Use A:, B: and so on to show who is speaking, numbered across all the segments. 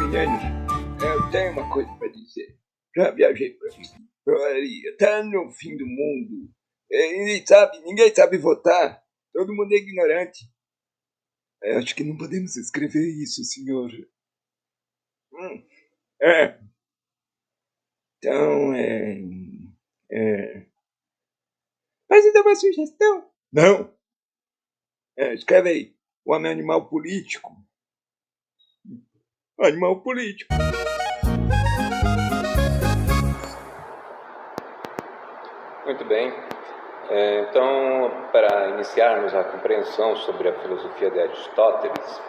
A: meninos, eu tenho uma coisa para dizer. Já viajei para ali, tá no fim do mundo. Ninguém sabe votar. Todo mundo é ignorante. Eu acho que não podemos escrever isso, senhor. Então, Mas ainda uma sugestão? Não. Escreve aí. O homem é um animal político. Animal político.
B: Muito bem. Então, para iniciarmos a compreensão sobre a filosofia de Aristóteles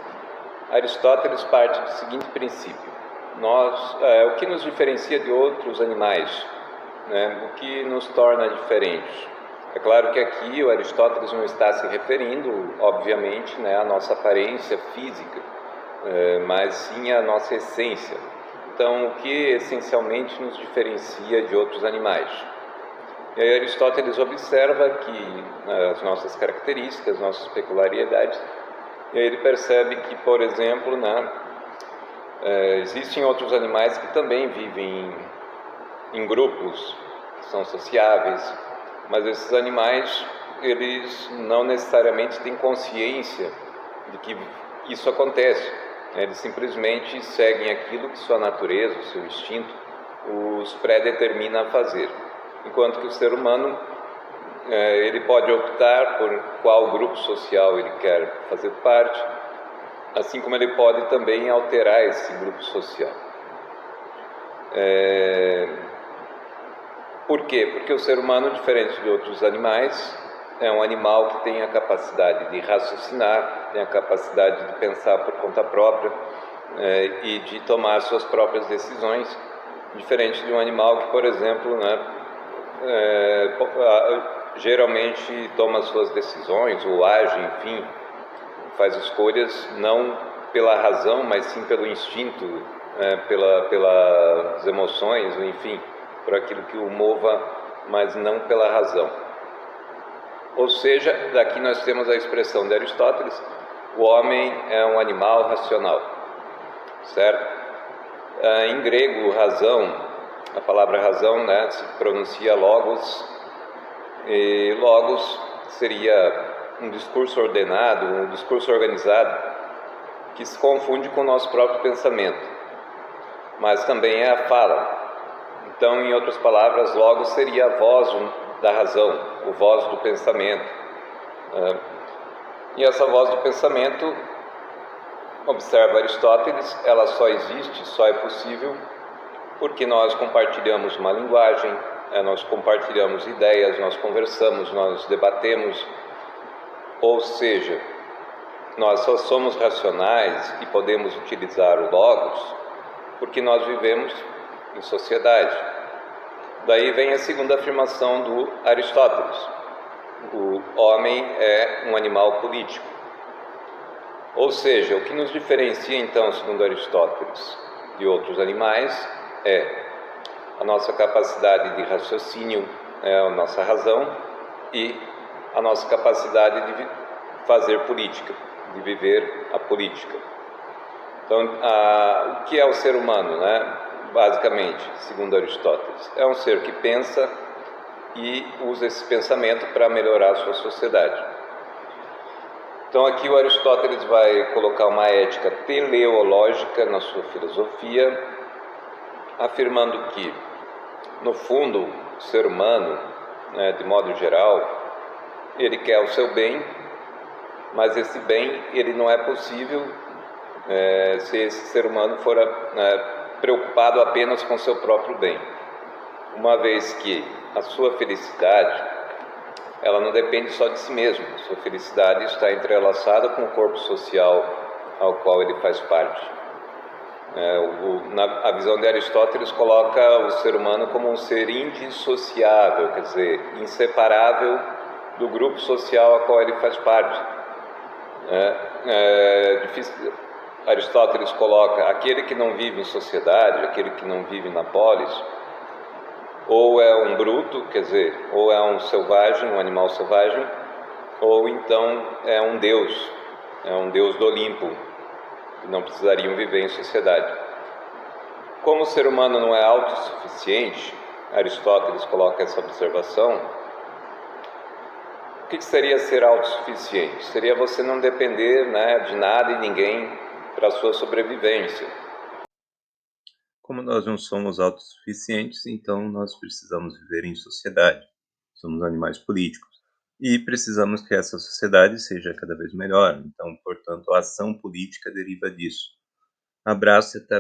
B: parte do seguinte princípio. O que nos diferencia de outros animais, né? O que nos torna diferentes. É claro que aqui o Aristóteles não está se referindo, obviamente, né, à nossa aparência física, mas sim à nossa essência. Então, o que essencialmente nos diferencia de outros animais? E aí Aristóteles observa que as nossas características, nossas peculiaridades, e aí ele percebe que, por exemplo, existem outros animais que também vivem em grupos, que são sociáveis, mas esses animais, eles não necessariamente têm consciência de que isso acontece. Eles simplesmente seguem aquilo que sua natureza, o seu instinto, os predetermina a fazer. Enquanto que o ser humano, ele pode optar por qual grupo social ele quer fazer parte, assim como ele pode também alterar esse grupo social. Por quê? Porque o ser humano, diferente de outros animais, é um animal que tem a capacidade de raciocinar, tem a capacidade de pensar por conta própria e de tomar suas próprias decisões, diferente de um animal que, por exemplo, geralmente toma suas decisões ou age, enfim, faz escolhas não pela razão, mas sim pelo instinto, pelas emoções, enfim, por aquilo que o mova, mas não pela razão. Ou seja, daqui nós temos a expressão de Aristóteles: o homem é um animal racional, certo? Em grego, razão, a palavra razão, se pronuncia logos, e logos seria um discurso ordenado, um discurso organizado, que se confunde com o nosso próprio pensamento, mas também é a fala. Então, em outras palavras, logos seria a voz da razão, a voz do pensamento. E essa voz do pensamento, observa Aristóteles, ela só existe, só é possível porque nós compartilhamos uma linguagem, nós compartilhamos ideias, nós conversamos, nós debatemos, ou seja, nós só somos racionais e podemos utilizar o logos porque nós vivemos em sociedade. Daí vem a segunda afirmação do Aristóteles: o homem é um animal político. Ou seja, o que nos diferencia então, segundo Aristóteles, de outros animais é a nossa capacidade de raciocínio, a nossa razão e a nossa capacidade de fazer política, de viver a política. Então, o que é o ser humano, basicamente, segundo Aristóteles? É um ser que pensa e usa esse pensamento para melhorar a sua sociedade. Então aqui o Aristóteles vai colocar uma ética teleológica na sua filosofia, afirmando que, no fundo, o ser humano, de modo geral, ele quer o seu bem, mas esse bem ele não é possível se esse ser humano for preocupado apenas com seu próprio bem, uma vez que a sua felicidade, ela não depende só de si mesmo. Sua felicidade está entrelaçada com o corpo social ao qual ele faz parte. A visão de Aristóteles coloca o ser humano como um ser indissociável, quer dizer, inseparável do grupo social ao qual ele faz parte. Aristóteles coloca aquele que não vive em sociedade, aquele que não vive na polis, ou é um bruto, quer dizer, ou é um selvagem, um animal selvagem, ou então é um deus do Olimpo, que não precisariam viver em sociedade. como o ser humano não é autossuficiente, Aristóteles coloca essa observação. O que seria ser autossuficiente? Seria você não depender, né, de nada e ninguém para a sua sobrevivência. Como nós não somos autossuficientes, então nós precisamos viver em sociedade. Somos animais políticos. E precisamos que essa sociedade seja cada vez melhor. Então, portanto, a ação política deriva disso. Abraço e até